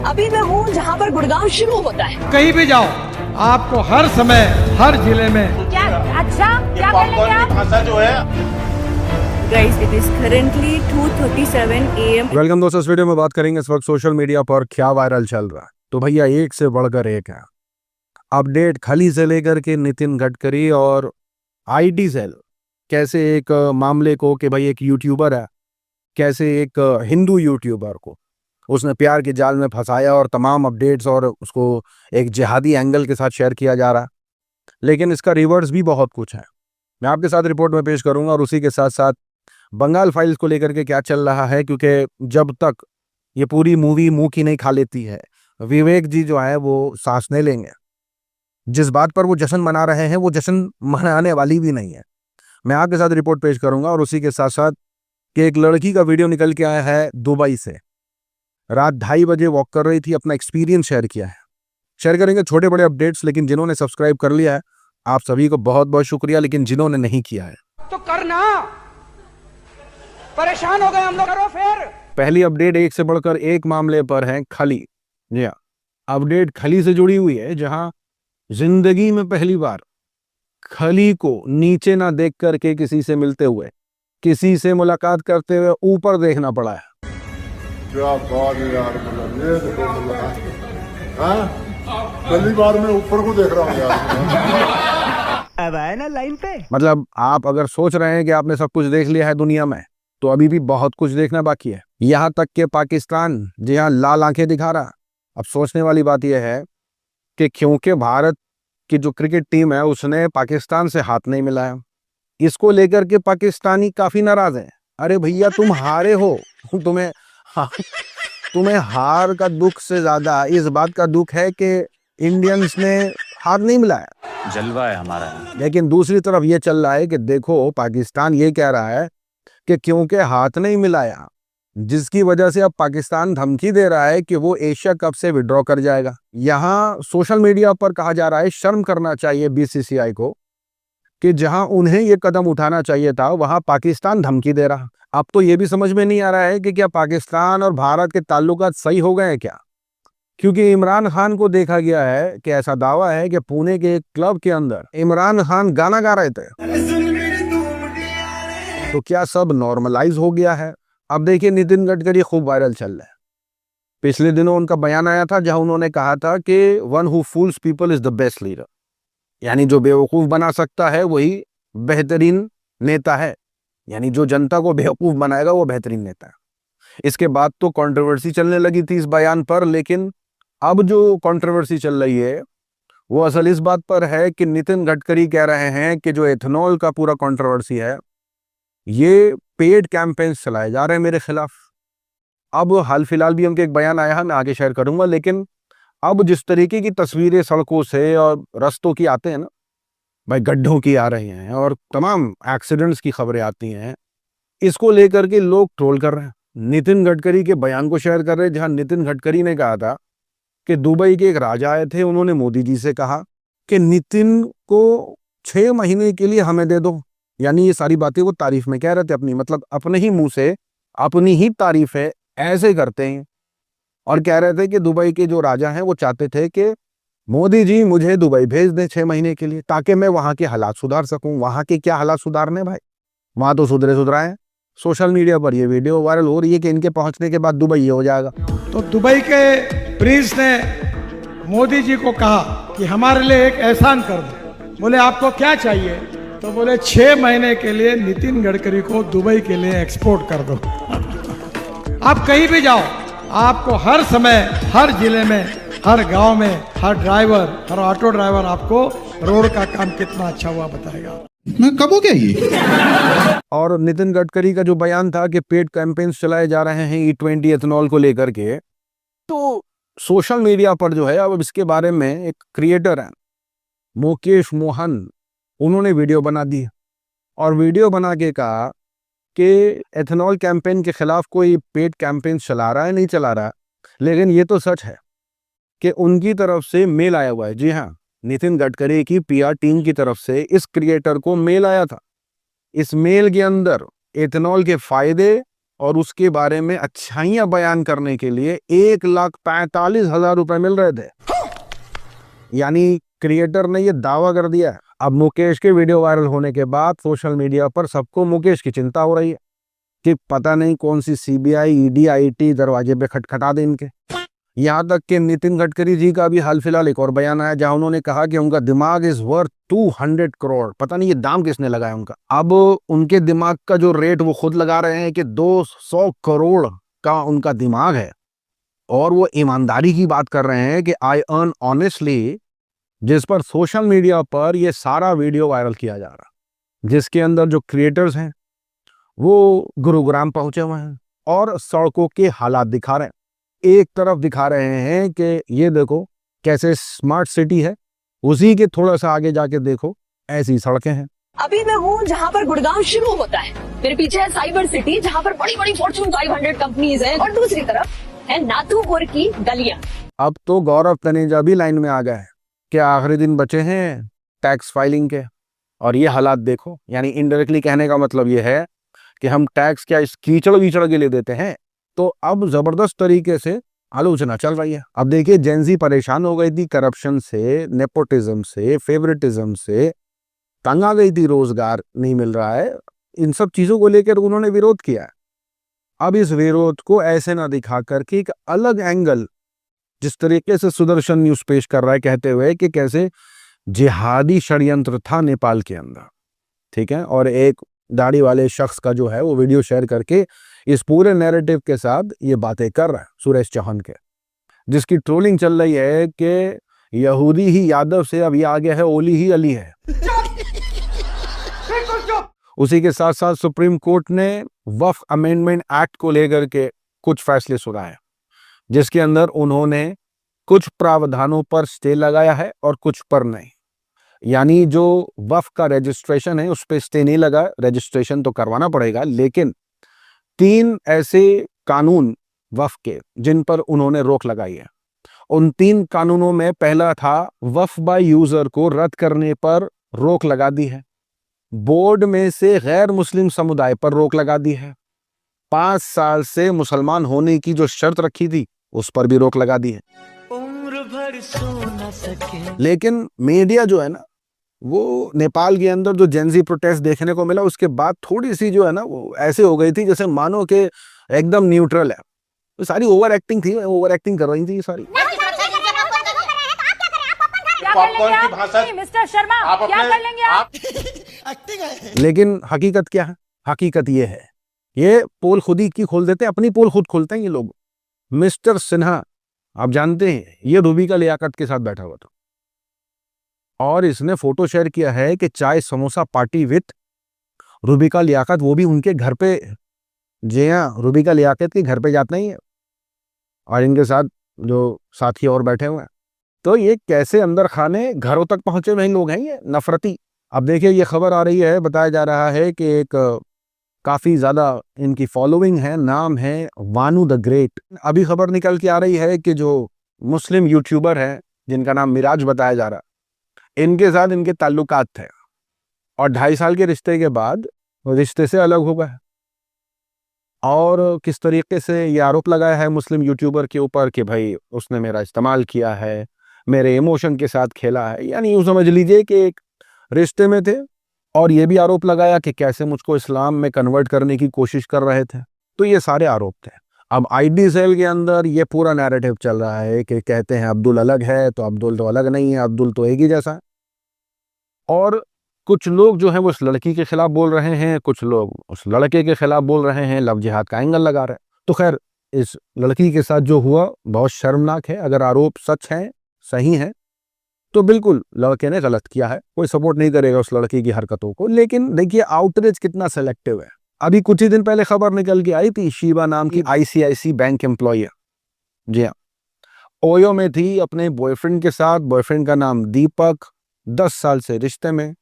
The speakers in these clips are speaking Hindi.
अभी मैं हूँ जहाँ पर गुड़गांव शुरू होता है। कहीं भी जाओ आपको हर समय हर जिले में क्या अच्छा क्या कर लेंगे आप? भाषा जो है Guys, it is currently 2:37 AM. Welcome दोस्तों, इस वीडियो में बात करेंगे इस वक्त सोशल मीडिया पर क्या वायरल चल रहा है। तो भैया एक से बढ़कर एक है अपडेट, खली से लेकर के नितिन गडकरी और आईटी सेल कैसे एक मामले को कि भाई एक यूट्यूबर है, कैसे एक हिंदू यूट्यूबर को उसने प्यार के जाल में फंसाया और तमाम अपडेट्स और उसको एक जिहादी एंगल के साथ शेयर किया जा रहा है। लेकिन इसका रिवर्स भी बहुत कुछ है, मैं आपके साथ रिपोर्ट में पेश करूंगा। और उसी के साथ साथ बंगाल फाइल्स को लेकर के क्या चल रहा है, क्योंकि जब तक ये पूरी मूवी मुंह की नहीं खा लेती है, विवेक जी जो है वो सांस नहीं लेंगे। जिस बात पर वो जश्न मना रहे हैं वो जश्न मनाने वाली भी नहीं है। मैं आपके साथ रिपोर्ट पेश करूंगा। और उसी के साथ साथ कि एक लड़की का वीडियो निकल के आया है दुबई से, रात 2:30 बजे वॉक कर रही थी, अपना एक्सपीरियंस शेयर किया है। शेयर करेंगे छोटे बड़े अपडेट्स। लेकिन जिन्होंने सब्सक्राइब कर लिया है आप सभी को बहुत बहुत शुक्रिया, लेकिन जिन्होंने नहीं किया है तो करना, परेशान हो गए हम लोग, करो फिर। पहली अपडेट एक से बढ़कर एक मामले पर है, खली। जी हाँ, अपडेट खली से जुड़ी हुई है, जहां जिंदगी में पहली बार खली को नीचे ना देख करके किसी से मिलते हुए, किसी से मुलाकात करते हुए ऊपर देखना पड़ा है। क्या बात है यार, मतलब ये देखो, मतलब हाँ पहली बार मैं ऊपर को देख रहा हूँ यार। अब आए ना लाइन पे। मतलब आप अगर सोच रहे हैं कि आपने सब कुछ देख लिया है दुनिया में, तो अभी भी बहुत कुछ देखना बाकी है। यहाँ तक कि पाकिस्तान जी हाँ लाल आंखें दिखा रहा। अब सोचने वाली बात यह है कि क्योंकि भारत की जो क्रिकेट टीम है उसने पाकिस्तान से हाथ नहीं मिलाया, इसको लेकर के पाकिस्तानी काफी नाराज हैं। अरे भैया तुम हारे हो, तुम्हें हार का दुख से ज्यादा इस बात का दुख है कि इंडियंस ने हाथ नहीं मिलाया। जलवा है हमारा। लेकिन दूसरी तरफ ये चल रहा है कि देखो पाकिस्तान ये कह रहा है कि क्योंकि हाथ नहीं मिलाया, जिसकी वजह से अब पाकिस्तान धमकी दे रहा है कि वो एशिया कप से विड्रॉ कर जाएगा। यहाँ सोशल मीडिया पर कहा जा रहा है शर्म करना चाहिए बीसीसीआई को कि जहां उन्हें ये कदम उठाना चाहिए था वहां पाकिस्तान धमकी दे रहा। अब तो ये भी समझ में नहीं आ रहा है कि क्या पाकिस्तान और भारत के ताल्लुकात सही हो गए हैं क्या, क्योंकि इमरान खान को देखा गया है कि ऐसा दावा है कि पुणे के एक क्लब के अंदर इमरान खान गाना गा रहे थे। तो क्या सब नॉर्मलाइज हो गया है? अब देखिए नितिन गडकरी खूब वायरल चल रहा है। पिछले दिनों उनका बयान आया था जहां उन्होंने कहा था कि one who fools people is the best leader, यानी जो बेवकूफ बना सकता है वही बेहतरीन नेता है, यानी जो जनता को बेवकूफ बनाएगा वो बेहतरीन नेता है। इसके बाद तो कंट्रोवर्सी चलने लगी थी इस बयान पर, लेकिन अब जो कंट्रोवर्सी चल रही है वो असल इस बात पर है कि नितिन गडकरी कह रहे हैं कि जो एथेनॉल का पूरा कंट्रोवर्सी है ये पेड कैंपेन्स चलाए जा रहे हैं मेरे खिलाफ। अब हाल फिलहाल भी उनके एक बयान आया है, मैं आगे शेयर करूंगा। लेकिन अब जिस तरीके की तस्वीरें सड़कों से और रास्तों की आते हैं ना भाई, गड्ढों की आ रही हैं और तमाम एक्सीडेंट्स की खबरें आती हैं, इसको लेकर के लोग ट्रोल कर रहे हैं। नितिन गडकरी के बयान को शेयर कर रहे हैं, जहां नितिन गडकरी ने कहा था कि दुबई के एक राजा आए थे, उन्होंने मोदी जी से कहा कि नितिन को 6 महीने के लिए हमें दे दो। यानी ये सारी बातें वो तारीफ में कह रहे थे अपनी, मतलब अपने ही मुंह से अपनी ही तारीफ है ऐसे करते हैं। और कह रहे थे कि दुबई के जो राजा हैं वो चाहते थे कि मोदी जी मुझे दुबई भेज दें 6 महीने के लिए, ताकि मैं वहां के हालात सुधार सकूं। वहां के क्या हालात सुधारने भाई, वहां तो सुधराए। सोशल मीडिया पर ये वीडियो वायरल हो रही है कि इनके पहुंचने के बाद दुबई हो जाएगा। तो दुबई के प्रिंस ने मोदी जी को कहा कि हमारे लिए एक एहसान कर दो। बोले आपको क्या चाहिए? तो बोले 6 महीने के लिए नितिन गडकरी को दुबई के लिए एक्सपोर्ट कर दो। आप कहीं भी जाओ आपको हर समय हर जिले में, हर गांव में, हर ड्राइवर, हर ऑटो ड्राइवर आपको रोड का काम कितना अच्छा हुआ बताएगा। मैं कब हो गया ये? और नितिन गडकरी का जो बयान था कि पेड कैंपेन्स चलाए जा रहे हैं E20 एथेनॉल को लेकर के, तो सोशल मीडिया पर जो है अब इसके बारे में एक क्रिएटर है मुकेश मोहन, उन्होंने वीडियो बना दी और वीडियो बना के कहा कि एथेनॉल कैंपेन के खिलाफ कोई पेड कैंपेन चला रहा है नहीं चला रहा, लेकिन ये तो सच है कि उनकी तरफ से मेल आया हुआ है। जी हाँ, नितिन गडकरी की PR टीम की तरफ से इस क्रिएटर को मेल आया था। इस मेल के अंदर एथेनॉल के फायदे और उसके बारे में अच्छाइयां बयान करने के लिए 1,45,000 रुपए मिल रहे थे। यानी क्रिएटर ने ये दावा कर दिया। अब मुकेश के वीडियो वायरल होने के बाद सोशल मीडिया पर सबको मुकेश की चिंता हो रही है कि पता नहीं कौन सी सीबीआई, ईडी, आईटी दरवाजे पे खटखटा दे इनके। यहाँ तक कि नितिन गडकरी जी का भी हाल फिलहाल एक और बयान आया जहां उन्होंने कहा कि उनका दिमाग इज वर्थ 200 करोड़। पता नहीं ये दाम किसने लगाया उनका। अब उनके दिमाग का जो रेट वो खुद लगा रहे हैं कि 200 करोड़ का उनका दिमाग है, और वो ईमानदारी की बात कर रहे हैं कि आई अर्न ऑनेस्टली, जिस पर सोशल मीडिया पर ये सारा वीडियो वायरल किया जा रहा, जिसके अंदर जो क्रिएटर्स हैं वो गुरुग्राम पहुंचे हुए हैं और सड़कों के हालात दिखा रहे हैं। एक तरफ दिखा रहे हैं कि ये देखो कैसे स्मार्ट सिटी है, उसी के थोड़ा सा आगे जाके देखो ऐसी सड़कें हैं। अभी मैं हूँ जहाँ पर गुड़गांव शुरू होता है, मेरे पीछे है साइबर सिटी जहाँ पर बड़ी बड़ी फॉर्च्यून 500 कंपनीज हैं, और दूसरी तरफ है नाथूपुर की गलियां। अब तो गौरव तनेजा भी लाइन में आ गए कि आखिरी दिन बचे हैं टैक्स फाइलिंग के, और ये हालात देखो। यानी इनडायरेक्टली कहने का मतलब ये है कि हम टैक्स क्या इस कीचड़ वीचड़ के लिए देते हैं। तो अब जबरदस्त तरीके से आलोचना चल रही है। अब देखिए जेंजी परेशान हो गई थी करप्शन से, नेपोटिज्म से, फेवरेटिज्म से, तंग आ गई थी, रोजगार नहीं मिल रहा है, इन सब चीजों को लेकर उन्होंने विरोध किया है। अब इस विरोध को ऐसे ना दिखा करके एक अलग एंगल, जिस तरीके से सुदर्शन न्यूज पेश कर रहा है कहते हुए कि कैसे जिहादी षड्यंत्र था नेपाल के अंदर, ठीक है, और एक दाढ़ी वाले शख्स का जो है वो वीडियो शेयर करके इस पूरे नैरेटिव के साथ ये बातें कर रहा है सुरेश चौहान के, जिसकी ट्रोलिंग चल रही है कि यहूदी ही यादव से अब ये आ गया है ओली ही अली है। उसी के साथ साथ सुप्रीम कोर्ट ने वक्फ अमेंडमेंट एक्ट को लेकर के कुछ फैसले सुनाए, जिसके अंदर उन्होंने कुछ प्रावधानों पर स्टे लगाया है और कुछ पर नहीं। यानी जो वक्फ का रजिस्ट्रेशन है उस पर स्टे नहीं लगा, रजिस्ट्रेशन तो करवाना पड़ेगा, लेकिन 3 ऐसे कानून वक्फ के जिन पर उन्होंने रोक लगाई है। उन 3 कानूनों में पहला था वक्फ बाय यूजर को रद्द करने पर रोक लगा दी है, बोर्ड में से गैर मुस्लिम समुदाय पर रोक लगा दी है, 5 साल से मुसलमान होने की जो शर्त रखी थी उस पर भी रोक लगा दी है। उम्र भर सो न सके। लेकिन मीडिया जो है ना, वो नेपाल के अंदर जो जेंजी प्रोटेस्ट देखने को मिला उसके बाद थोड़ी सी जो है ना वो ऐसे हो गई थी जैसे मानो कि एकदम न्यूट्रल है। तो सारी ओवर एक्टिंग थी, ओवर एक्टिंग कर रही थी ये सारी। मिस्टर शर्मा क्या कर लेंगे आप? लेकिन हकीकत क्या है? हकीकत ये है, ये पोल खुद ही की खोल देते हैं, अपनी पोल खुद खोलते हैं ये लोग। मिस्टर सिन्हा आप जानते हैं ये रूबिका लियाकत के साथ बैठा हुआ था, और इसने फोटो शेयर किया है कि चाय समोसा पार्टी विद रूबिका लियाकत, वो भी उनके घर पे। जी हाँ, रूबिका लियाकत के घर पे जाते ही है और इनके साथ जो साथी और बैठे हुए हैं। तो ये कैसे अंदर खाने घरों तक पहुंचे हुए लोग हैं ये नफरती। अब देखिए ये खबर आ रही है, बताया जा रहा है कि एक काफी ज्यादा इनकी फॉलोइंग है, नाम है वानू द ग्रेट। अभी खबर निकल के आ रही है कि जो मुस्लिम यूट्यूबर है जिनका नाम मिराज बताया जा रहा, इनके साथ इनके ताल्लुकात थे और 2.5 साल के रिश्ते के बाद रिश्ते से अलग हो गए। और किस तरीके से ये आरोप लगाया है मुस्लिम यूट्यूबर के ऊपर कि भाई उसने मेरा इस्तेमाल किया है, मेरे इमोशन के साथ खेला है। यानी यूं समझ लीजिए कि एक रिश्ते में थे, और ये भी आरोप लगाया कि कैसे मुझको इस्लाम में कन्वर्ट करने की कोशिश कर रहे थे। तो ये सारे आरोप थे। अब आईडी सेल के अंदर ये पूरा नैरेटिव चल रहा है कि कहते हैं अब्दुल अलग है, तो अब्दुल तो अलग नहीं है, अब्दुल तो एक ही जैसा है। और कुछ लोग जो है वो उस लड़की के खिलाफ बोल रहे हैं, कुछ लोग उस लड़के के खिलाफ बोल रहे हैं, लव जिहाद का एंगल लगा रहे हैं। तो खैर इस लड़की के साथ जो हुआ बहुत शर्मनाक है। अगर आरोप सच है, सही है, तो बिल्कुल लड़के ने गलत किया है, कोई सपोर्ट नहीं करेगा उस लड़की की हरकतों को। लेकिन देखिए आउटरीच कितना सेलेक्टिव है। अभी कुछ ही दिन पहले खबर निकल के आई थी, शीबा नाम की ICICI बैंक एम्प्लॉय, जी हाँ, ओयो में थी अपने बॉयफ्रेंड के साथ। बॉयफ्रेंड का नाम दीपक, 10 साल से रिश्ते में।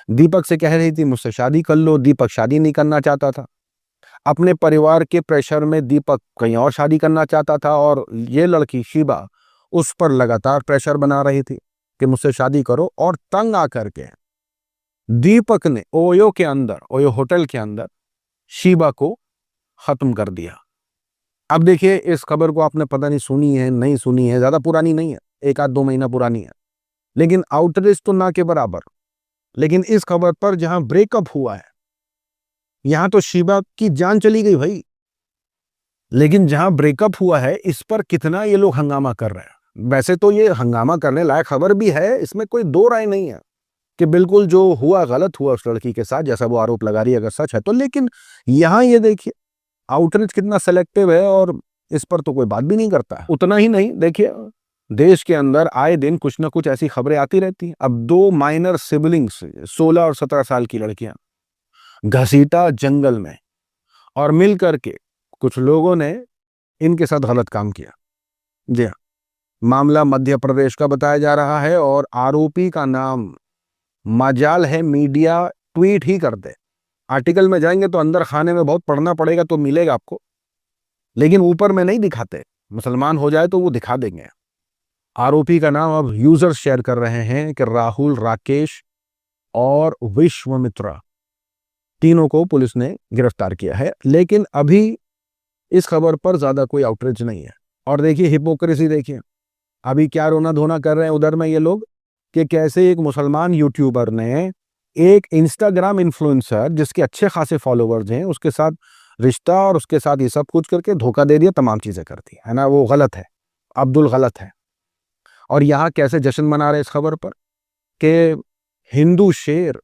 दीपक से कह रही थी मुझसे शादी कर लो, दीपक शादी नहीं करना चाहता था। अपने परिवार के प्रेशर में दीपक कहीं और शादी करना चाहता था, और ये लड़की शीबा उस पर लगातार प्रेशर बना रही थी कि मुझसे शादी करो। और तंग आकर के दीपक ने ओयो के अंदर, ओयो होटल के अंदर शीबा को खत्म कर दिया। अब देखिए, इस खबर को आपने पता नहीं सुनी है नहीं सुनी है, ज्यादा पुरानी नहीं है, 1-2 महीना पुरानी है, लेकिन आउटरीच तो ना के बराबर। लेकिन इस खबर पर जहां ब्रेकअप हुआ है, यहां तो शिवा की जान चली गई भाई, लेकिन जहां ब्रेकअप हुआ है इस पर कितना ये लोग हंगामा कर रहे हैं। वैसे तो ये हंगामा करने लायक खबर भी है, इसमें कोई दो राय नहीं है कि बिल्कुल जो हुआ गलत हुआ उस लड़की के साथ, जैसा वो आरोप लगा रही है, अगर सच है तो। लेकिन यहां ये देखिए आउटरीच कितना सेलेक्टिव है और इस पर तो कोई बात भी नहीं करता है। उतना ही नहीं, देखिए देश के अंदर आए दिन कुछ ना कुछ ऐसी खबरें आती रहती हैं। अब 2 माइनर सिबलिंग्स, 16 और 17 साल की लड़कियां, घसीटा जंगल में, और मिल करके कुछ लोगों ने इनके साथ गलत काम किया। जी हाँ, मामला मध्य प्रदेश का बताया जा रहा है और आरोपी का नाम मजाल है मीडिया ट्वीट ही कर दे। आर्टिकल में जाएंगे तो अंदर खाने में बहुत पढ़ना पड़ेगा तो मिलेगा आपको, लेकिन ऊपर में नहीं दिखाते। मुसलमान हो जाए तो वो दिखा देंगे। आरोपी का नाम अब यूजर्स शेयर कर रहे हैं कि राहुल, राकेश और विश्वामित्रा, तीनों को पुलिस ने गिरफ्तार किया है। लेकिन अभी इस खबर पर ज्यादा कोई आउटरीच नहीं है। और देखिए हिपोक्रेसी, देखिए अभी क्या रोना धोना कर रहे हैं उधर में ये लोग कि कैसे एक मुसलमान यूट्यूबर ने एक इंस्टाग्राम इन्फ्लुएंसर जिसके अच्छे खासे फॉलोवर्स हैं उसके साथ रिश्ता और उसके साथ ये सब कुछ करके धोखा दे दिया, तमाम चीजें कर दी है ना। वो गलत है, अब्दुल गलत है। और यहाँ कैसे जश्न मना रहे इस खबर पर कि हिंदू शेर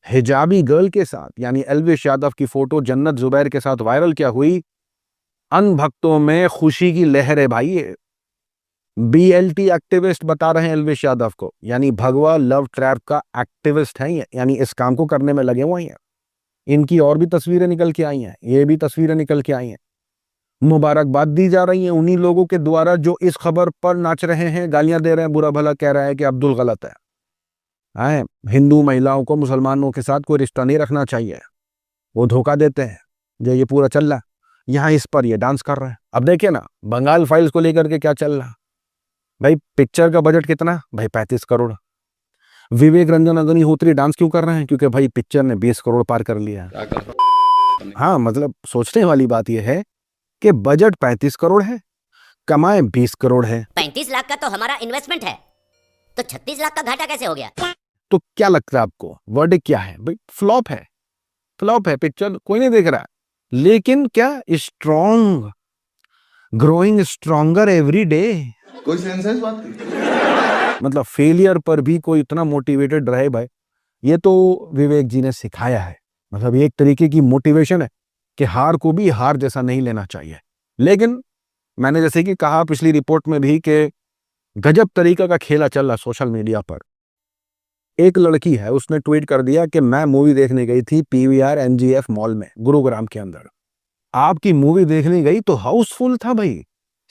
हिजाबी गर्ल के साथ, यानी एल्विश यादव की फोटो जन्नत जुबैर के साथ वायरल क्या हुई। अन भक्तों में खुशी की लहर है भाई। ये BLT एक्टिविस्ट बता रहे हैं एल्विश यादव को, यानी भगवा लव ट्रैप का एक्टिविस्ट है ये, यानी इस काम को करने में लगे हुए हैं। इनकी और भी तस्वीरें निकल के आई हैं, ये भी तस्वीरें निकल के आई हैं। मुबारकबाद दी जा रही है उन्हीं लोगों के द्वारा जो इस खबर पर नाच रहे हैं, गालियां दे रहे हैं, बुरा भला कह रहे हैं कि अब्दुल गलत है। हिंदू महिलाओं को मुसलमानों के साथ कोई रिश्ता नहीं रखना चाहिए, वो धोखा देते हैं। जो ये पूरा चल रहा है यहाँ, इस पर ये डांस कर रहे हैं। अब देखिए ना, बंगाल फाइल्स को लेकर के क्या चल रहा है भाई। पिक्चर का बजट कितना भाई, 35 करोड़। विवेक रंजन अग्निहोत्री डांस क्यों कर रहे हैं, क्योंकि भाई पिक्चर ने 20 करोड़ पार कर लिया है। हाँ, मतलब सोचने वाली बात यह है कि बजट 35 करोड़ है, कमाए 20 करोड़ है। 35 लाख का तो हमारा इन्वेस्टमेंट है, तो 36 लाख का घाटा कैसे हो गया? तो क्या लगता है आपको, वर्डिक्ट क्या है भाई? फ्लॉप है, फ्लॉप है, पिक्चर कोई नहीं देख रहा है। लेकिन क्या strong, growing stronger every day. कोई सेंस है इस बात की? मतलब फेलियर पर भी कोई इतना मोटिवेटेड रहे भाई, ये तो विवेक जी ने सिखाया है। मतलब ये एक तरीके की मोटिवेशन है कि हार को भी हार जैसा नहीं लेना चाहिए। लेकिन मैंने जैसे कि कहा पिछली रिपोर्ट में भी कि गजब तरीका का खेला चल रहा सोशल मीडिया पर। एक लड़की है, उसने ट्वीट कर दिया कि मैं मूवी देखने गई थी PVR NGF मॉल में गुरुग्राम के अंदर। आपकी मूवी देखने गई तो हाउसफुल था भाई,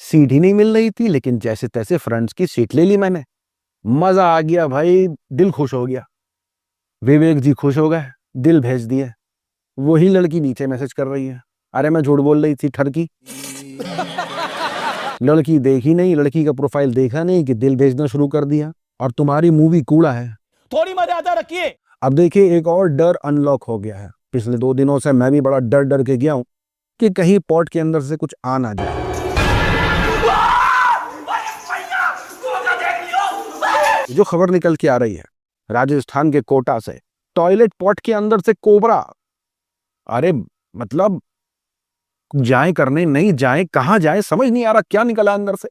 सीट ही नहीं मिल रही थी, लेकिन जैसे तैसे फ्रेंड्स की सीट ले ली मैंने, मजा आ गया भाई, दिल खुश हो गया। विवेक जी खुश हो गए, दिल भेज दिए। वही लड़की नीचे मैसेज कर रही है, अरे मैं झूठ बोल रही थी ठरकी। लड़की देखी नहीं, लड़की का प्रोफाइल देखा नहीं कि दिल भेजना शुरू कर दिया, और तुम्हारी मूवी कूड़ा है। थोड़ी मर्यादा रखिए। अब देखिए एक और डर अनलॉक हो गया है। पिछले 2 दिनों से मैं भी बड़ा डर डर के गया हूं कि कहीं पॉट के अंदर से कुछ आ ना जाए। जो खबर निकल के आ रही है राजस्थान के कोटा से, टॉयलेट पॉट के अंदर से कोबरा। अरे मतलब जाए करने नहीं जाए, कहां जाए समझ नहीं आ रहा, क्या निकला अंदर से।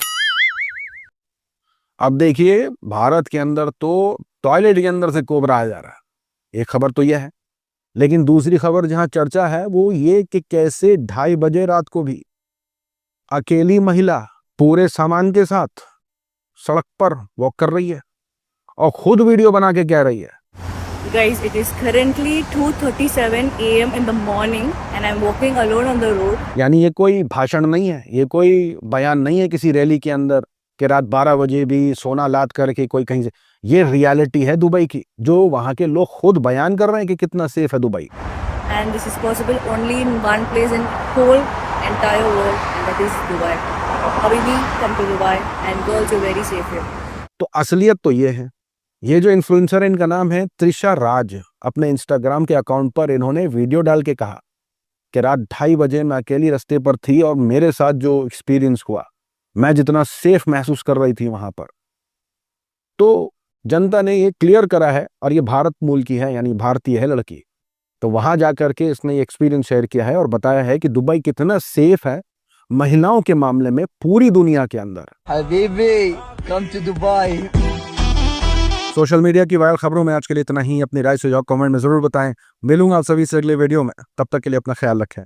अब देखिए भारत के अंदर तो टॉयलेट के अंदर से कोबरा आ जा रहा है, एक खबर तो यह है। लेकिन दूसरी खबर जहां चर्चा है वो ये कि कैसे 2:30 बजे रात को भी अकेली महिला पूरे सामान के साथ सड़क पर वॉक कर रही है और खुद वीडियो बना के कह रही है। Guys, it is currently 2:37 AM in the morning and I'm walking alone on the road. यानी ये कोई भाषण नहीं है, ये कोई बयान नहीं है किसी रैली के अंदर कि रात 12 बजे भी सोना लाद करके कोई कहीं से। ये रियलिटी है दुबई की, जो वहां के लोग खुद बयान कर रहे हैं कि कितना सेफ है Dubai. And this is possible only in one place in whole entire world, and that is Dubai. Habibi, come to Dubai and girls are very safe here. तो असलियत तो ये है, ये जो इन्फ्लुएंसर है इनका नाम है त्रिशा राज। अपने इंस्टाग्राम के अकाउंट पर इन्होंने वीडियो डाल के कहा कि रात 2:30 बजे मैं अकेली रास्ते पर थी और मेरे साथ जो एक्सपीरियंस हुआ, मैं जितना सेफ महसूस कर रही थी वहां पर, तो जनता ने ये क्लियर करा है, और ये भारत मूल की है, यानी भारतीय है लड़की। तो वहां जाकर के इसने ये एक्सपीरियंस शेयर किया है और बताया है कि दुबई कितना सेफ है महिलाओं के मामले में पूरी दुनिया के अंदर। come to Dubai. Social media की वायरल खबरों में आज के लिए इतना ही। अपनी राय सुझाव कमेंट में जरूर बताएं। मिलूंगा आप सभी से अगले वीडियो में, तब तक के लिए अपना ख्याल रखें।